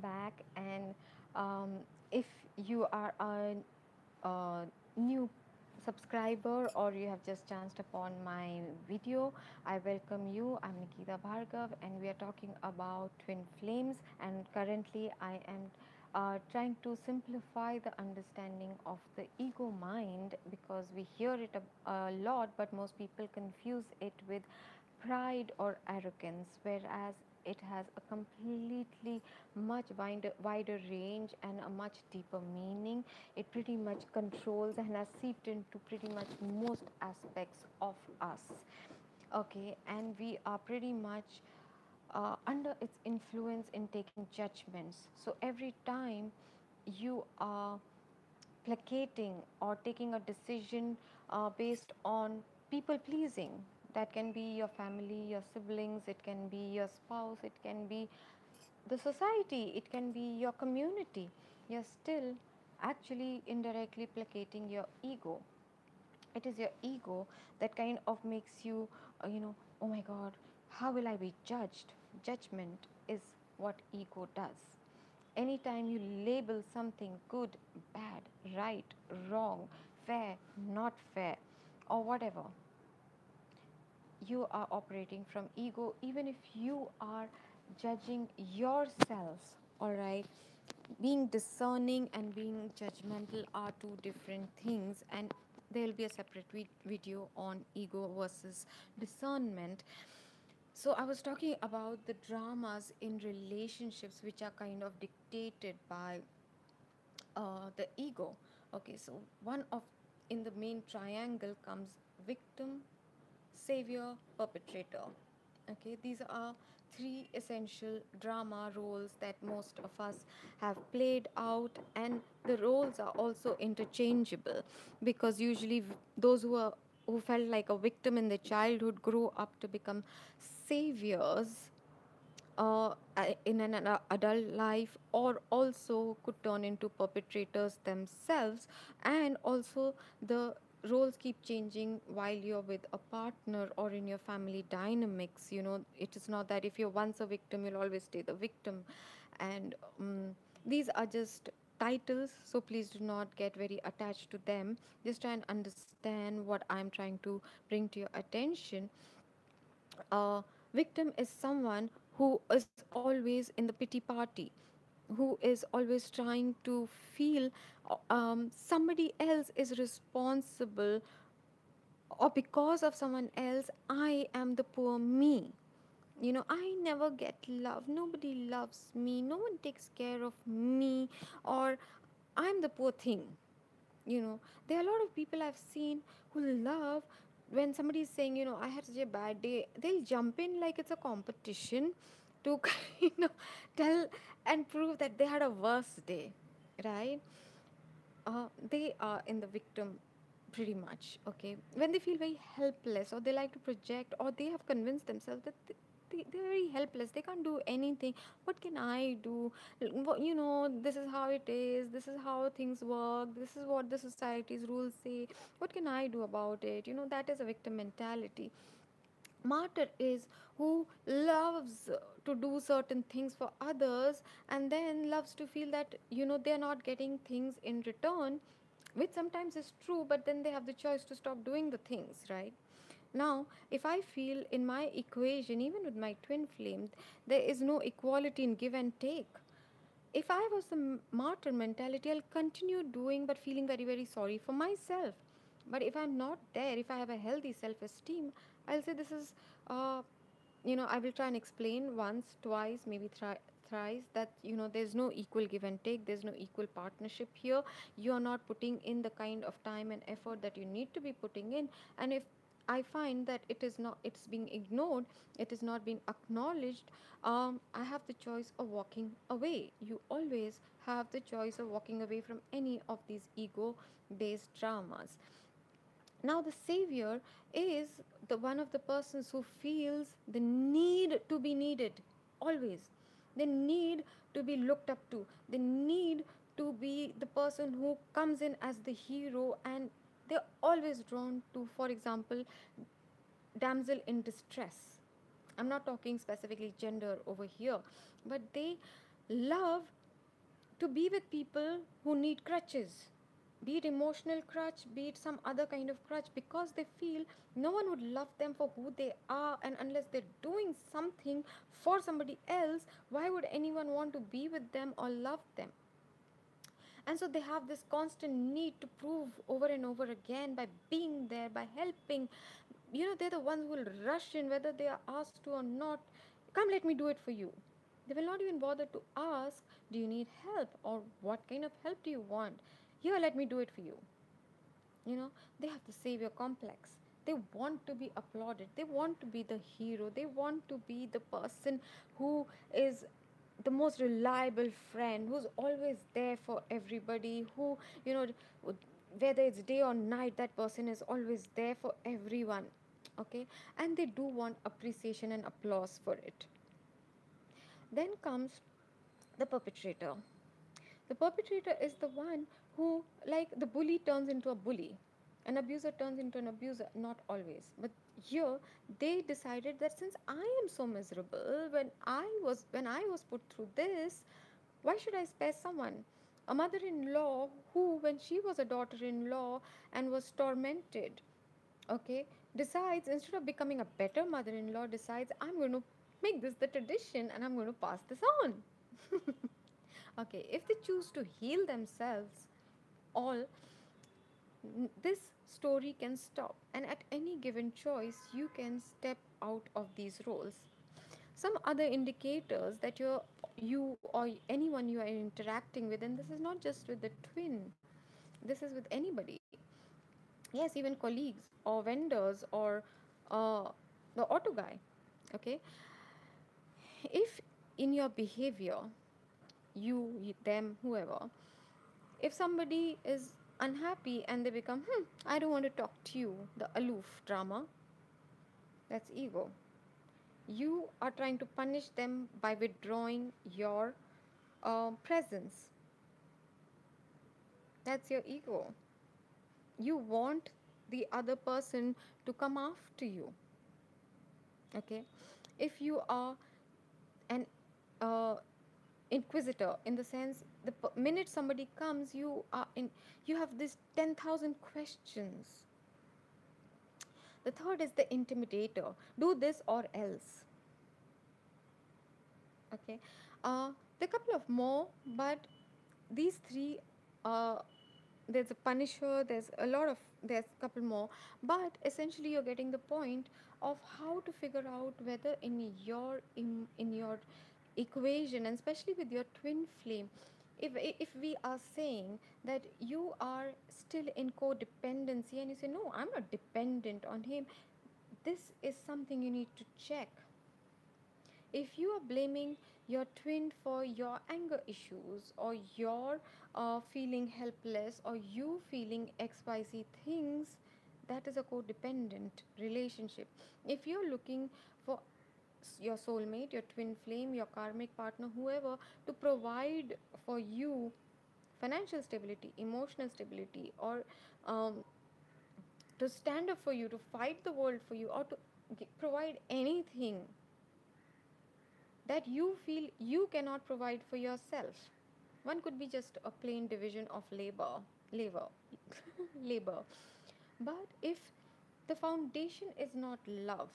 back. And if you are a new subscriber or you have just chanced upon my video, I welcome you. I'm Nikita Bhargav, and we are talking about twin flames. And currently, I am trying to simplify the understanding of the ego mind, because we hear it a lot, but most people confuse it with pride or arrogance, whereas it has a completely much wider range and a much deeper meaning. It pretty much controls and has seeped into pretty much most aspects of us. Okay, and we are pretty much under its influence in taking judgments. So every time you are placating or taking a decision based on people pleasing, that can be your family, your siblings, it can be your spouse, it can be the society, it can be your community, you're still actually indirectly placating your ego. It is your ego that kind of makes you, oh my god, how will I be judged? Judgment is what ego does. Anytime you label something good, bad, right, wrong, fair, not fair, or whatever, you are operating from ego. Even if you are judging yourself, all right, being discerning and being judgmental are two different things, and there will be a separate video on ego versus discernment. So I was talking about the dramas in relationships which are kind of dictated by the ego. Okay, so one of in the main triangle comes victim, savior, perpetrator. Okay, these are three essential drama roles that most of us have played out, and the roles are also interchangeable, because usually those who felt like a victim in their childhood grow up to become saviors in an adult life, or also could turn into perpetrators themselves. And also the roles keep changing while you're with a partner or in your family dynamics. It is not that if you're once a victim you'll always stay the victim. And these are just titles, so please do not get very attached to them. Just try and understand what I'm trying to bring to your attention. A victim is someone who is always in the pity party, who is always trying to feel somebody else is responsible, or because of someone else I am the poor me. I never get love, nobody loves me, no one takes care of me, or I'm the poor thing. There are a lot of people I've seen who love, when somebody is saying, I had such a bad day, they'll jump in like it's a competition to tell and prove that they had a worse day, right? They are in the victim pretty much. Okay, when they feel very helpless, or they like to project, or they have convinced themselves that they're very helpless, they can't do anything. What can I do? This is how it is, this is how things work, this is what the society's rules say, what can I do about it? That is a victim mentality. Martyr is who loves to do certain things for others, and then loves to feel that they're not getting things in return, which sometimes is true, but then they have the choice to stop doing the things, right? Now, if I feel in my equation, even with my twin flame, there is no equality in give and take. If I was the martyr mentality, I'll continue doing but feeling very, very sorry for myself. But if I'm not there, if I have a healthy self esteem, I'll say this is, I will try and explain once, twice, maybe thrice, that there's no equal give and take, there's no equal partnership here. You're not putting in the kind of time and effort that you need to be putting in. And if I find that it's being ignored, it is not being acknowledged, I have the choice of walking away. You always have the choice of walking away from any of these ego based dramas. Now the savior is the one of the persons who feels the need to be needed always. They need to be looked up to. They need to be the person who comes in as the hero, and they're always drawn to, for example, damsel in distress. I'm not talking specifically gender over here, but they love to be with people who need crutches, be it emotional crutch, be it some other kind of crutch, because they feel no one would love them for who they are, and unless they're doing something for somebody else, why would anyone want to be with them or love them? And so they have this constant need to prove over and over again by being there, by helping. They're the ones who will rush in whether they are asked to or not. Come, let me do it for you. They will not even bother to ask, do you need help, or what kind of help do you want? Here, let me do it for you. you know they have the savior complex. They want to be applauded, they want to be the hero, they want to be the person who is the most reliable friend, who's always there for everybody, who, you know would- whether it's day or night, that person is always there for everyone. Okay, and they do want appreciation and applause for it. Then comes the perpetrator. The perpetrator is the one who, like, the bully turns into a bully, an abuser turns into an abuser, not always. But here, they decided that since I am so miserable, when I was put through this, why should I spare someone? A mother in law who, when she was a daughter in law and was tormented, okay, decides, instead of becoming a better mother in law, decides, I'm going to make this the tradition and I'm going to pass this on. Okay, if they choose to heal themselves, all this story can stop, and at any given choice, you can step out of these roles. Some other indicators that you or anyone you are interacting with, and this is not just with the twin, this is with anybody. Yes, even colleagues or vendors or uh, the auto guy. Okay, if in your behavior, them, whoever, if somebody is unhappy and they become, I don't want to talk to you, the aloof drama, that's ego. You are trying to punish them by withdrawing your presence. That's your ego. You want the other person to come after you. Okay, if you are an uh, inquisitor, in the sense, the minute somebody comes, you have this 10,000 questions. The third is the intimidator. Do this or else. Okay. There are a couple of more, but these three, uh, there's a punisher, there's a couple more, but essentially you're getting the point of how to figure out whether in your equation, and especially with your twin flame, if we are saying that you are still in codependency and you say, no, I'm not dependent on him, this is something you need to check. If you are blaming your twin for your anger issues, or your feeling helpless, or you feeling xyz things, that is a codependent relationship. If you're looking for your soulmate, your twin flame, your karmic partner, whoever, to provide for you financial stability, emotional stability, or um, to stand up for you, to fight the world for you, or to provide anything that you feel you cannot provide for yourself. One could be just a plain division of labor, labor. But if the foundation is not love,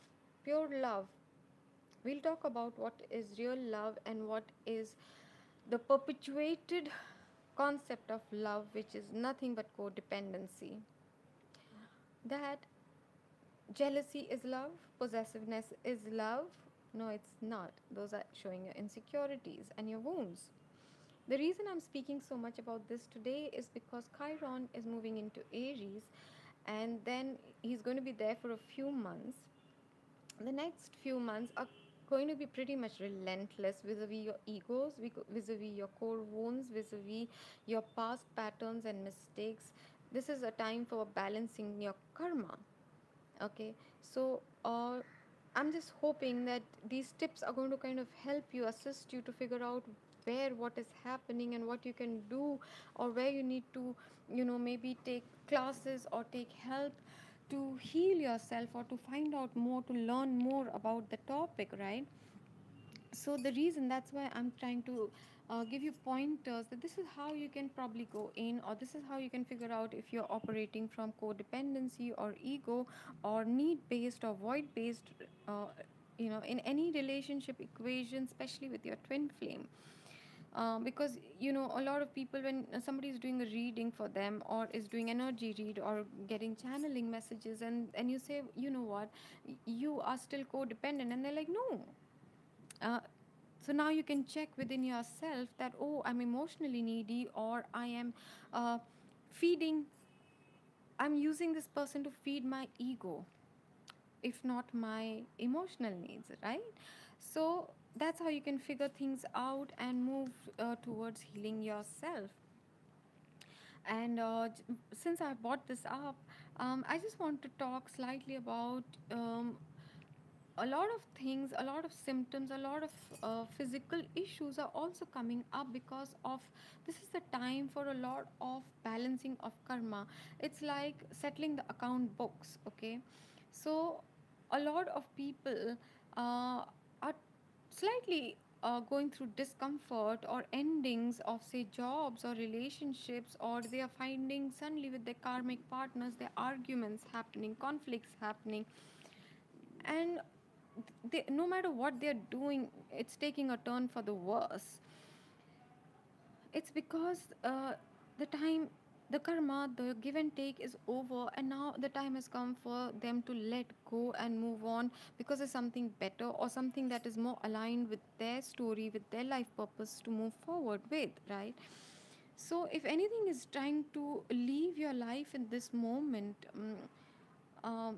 pure love, we'll talk about what is real love and what is the perpetuated concept of love, which is nothing but codependency. That jealousy is love, possessiveness is love. No, it's not. Those are showing your insecurities and your wounds. The reason I'm speaking so much about this today is because Chiron is moving into Aries, and then he's going to be there for a few months. The next few months are going to be pretty much relentless vis-a-vis your egos, vis-a-vis your core wounds, vis-a-vis your past patterns and mistakes. This is a time for balancing your karma. Okay, so I'm just hoping that these tips are going to kind of help you, assist you to figure out where what is happening and what you can do, or where you need to, maybe take classes or take help to heal yourself, or to find out more, to learn more about the topic, right? So the reason, that's why I'm trying to give you pointers that this is how you can probably go in, or this is how you can figure out if you're operating from codependency or ego or need based or void based, uh, in any relationship equation, especially with your twin flame. Because a lot of people, when somebody is doing a reading for them or is doing energy read or getting channeling messages, and you say, you know what, you are still codependent, and they're like, no. uh, so now you can check within yourself that, oh, I'm emotionally needy, or I am uh, feeding I'm using this person to feed my ego, if not my emotional needs, right? So that's how you can figure things out and move towards healing yourself. And since I brought this up, I just want to talk slightly about a lot of things, a lot of symptoms, a lot of physical issues are also coming up because of this is the time for a lot of balancing of karma. It's like settling the account books, okay? So, a lot of people are slightly going through discomfort or endings of, say, jobs or relationships, or they are finding suddenly with their karmic partners, their arguments happening, conflicts happening, and no matter what they're doing, it's taking a turn for the worse. It's because the time, the karma, the give and take is over, and now the time has come for them to let go and move on, because there's something better or something that is more aligned with their story, with their life purpose to move forward with, right? So if anything is trying to leave your life in this moment, um,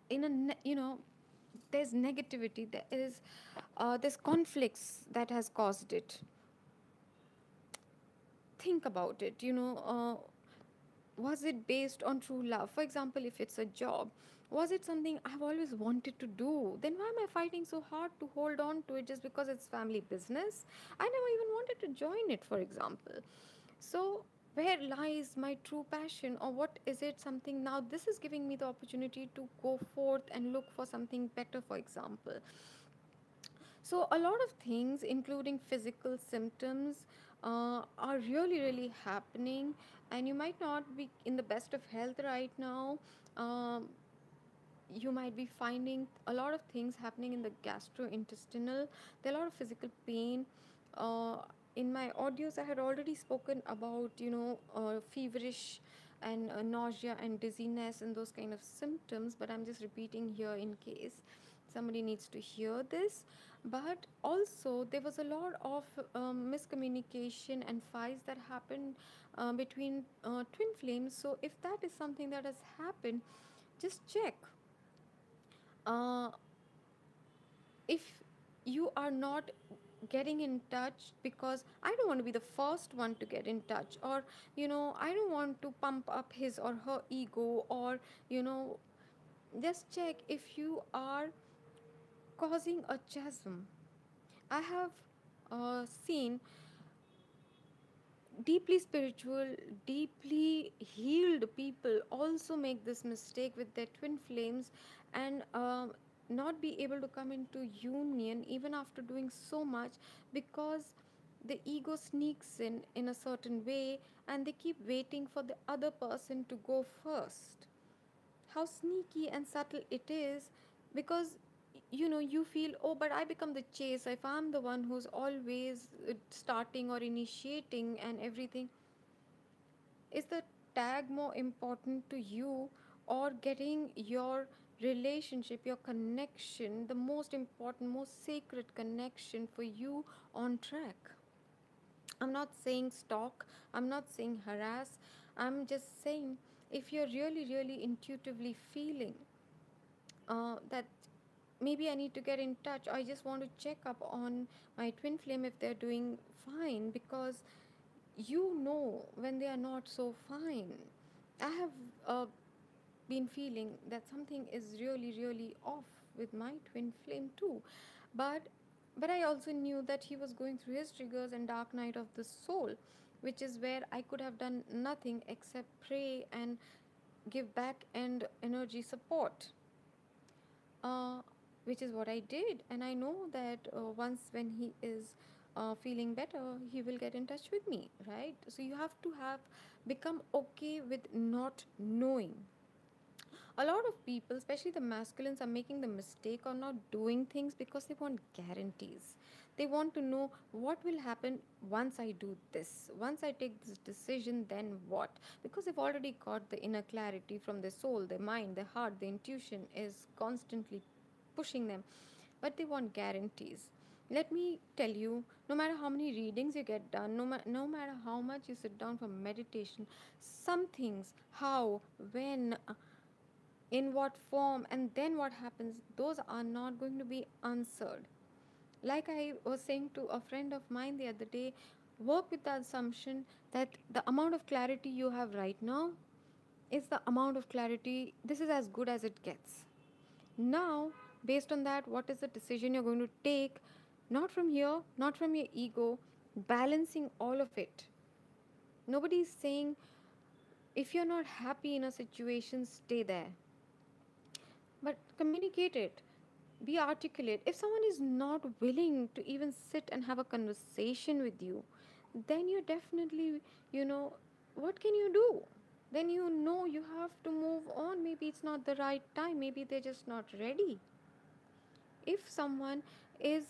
in a there's negativity, there's conflicts that has caused it. Think about it, was it based on true love? For example, if it's a job, was it something I've always wanted to do? Then why am I fighting so hard to hold on to it just because it's family business? I never even wanted to join it, for example. So where lies my true passion, or what is it something now this is giving me the opportunity to go forth and look for something better, for example? So, a lot of things, including physical symptoms, are really, really happening, and you might not be in the best of health right now. Um, you might be finding a lot of things happening in the gastrointestinal. There are a lot of physical pain. Uh, in my audios, I had already spoken about, feverish and nausea and dizziness and those kind of symptoms, but I'm just repeating here in case somebody needs to hear this. But also, there was a lot of miscommunication and fights that happened between twin flames. So, if that is something that has happened, just check. Uh, if you are not getting in touch, because I don't want to be the first one to get in touch, or I don't want to pump up his or her ego, or you know just check if you are causing a chasm. I have seen deeply spiritual, deeply healed people also make this mistake with their twin flames, and not be able to come into union even after doing so much, because the ego sneaks in a certain way, and they keep waiting for the other person to go first. How sneaky and subtle it is, because you feel, oh, but I become the chase if I'm the one who's always starting or initiating and everything. Is the tag more important to you, or getting your relationship, your connection, the most important, most sacred connection for you, on track? I'm not saying stalk, I'm not saying harass, I'm just saying, if you're really, really intuitively feeling that maybe I need to get in touch, I just want to check up on my twin flame if they're doing fine, because when they are not so fine. I have been feeling that something is really, really off with my twin flame too. But I also knew that he was going through his triggers and dark night of the soul, which is where I could have done nothing except pray and give back and energy support, uh, which is what I did. And I know that once when he is feeling better, he will get in touch with me, right? So you have to have become okay with not knowing. A lot of people, especially the masculines, are making the mistake of not doing things because they want guarantees. They want to know what will happen once I do this. Once I take this decision, then what? Because they've already got the inner clarity from their soul, their mind, their heart, their intuition is constantly pushing them. But they want guarantees. Let me tell you, no matter how many readings you get done, no matter how much you sit down for meditation, some things, how, when, in what form, and then what happens, those are not going to be answered. Like I was saying to a friend of mine the other day, work with the assumption that the amount of clarity you have right now is the amount of clarity, this is as good as it gets. Now, based on that, what is the decision you're going to take? Not from here, not from your ego, balancing all of it. Nobody is saying if you're not happy in a situation, stay there, but communicate it, be articulate. If someone is not willing to even sit and have a conversation with you, then you definitely, you know, what can you do? Then you know you have to move on. Maybe it's not the right time, maybe they're just not ready. If someone is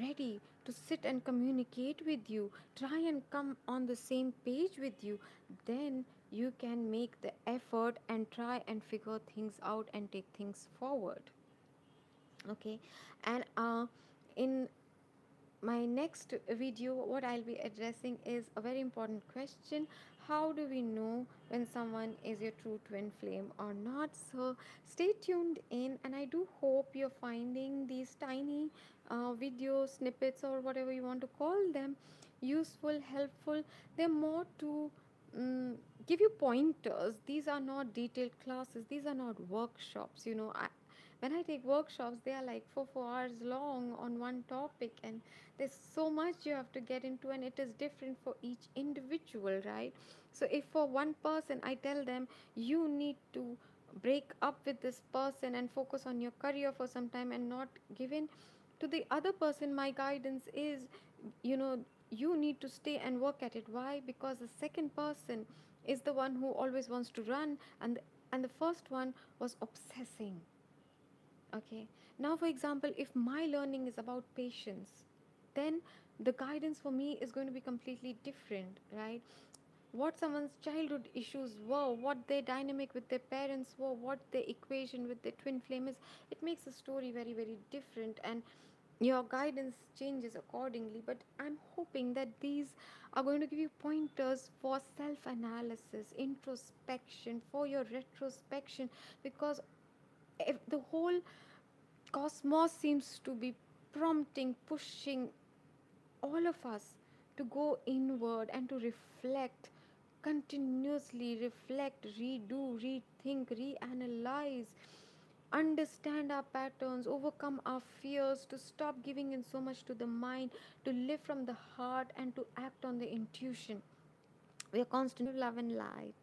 ready to sit and communicate with you, try and come on the same page with you, then you can make the effort and try and figure things out and take things forward. Okay. And in my next video, what I'll be addressing is a very important question: how do we know when someone is your true twin flame or not? So stay tuned in, and I do hope you're finding these tiny video snippets, or whatever you want to call them, useful, helpful. They're more to um, give you pointers. These are not detailed classes, these are not workshops. When I take workshops, they are like 4 hours long on one topic, and there's so much you have to get into, and it is different for each individual, right? So if for one person I tell them you need to break up with this person and focus on your career for some time and not give in to the other person, my guidance is, you know you need to stay and work at it. Why? Because the second person is the one who always wants to run, and the first one was obsessing. Okay. Now, for example, if my learning is about patience, then the guidance for me is going to be completely different, right? What someone's childhood issues were, what their dynamic with their parents were, what their equation with their twin flame is, it makes the story very, very different, and your guidance changes accordingly. But I'm hoping that these are going to give you pointers for self analysis, introspection, for your retrospection, because if the whole cosmos seems to be prompting, pushing all of us to go inward and to reflect, continuously reflect, redo, rethink, reanalyze, understand our patterns, overcome our fears, to stop giving in so much to the mind, to live from the heart, and to act on the intuition. We are constant love and light.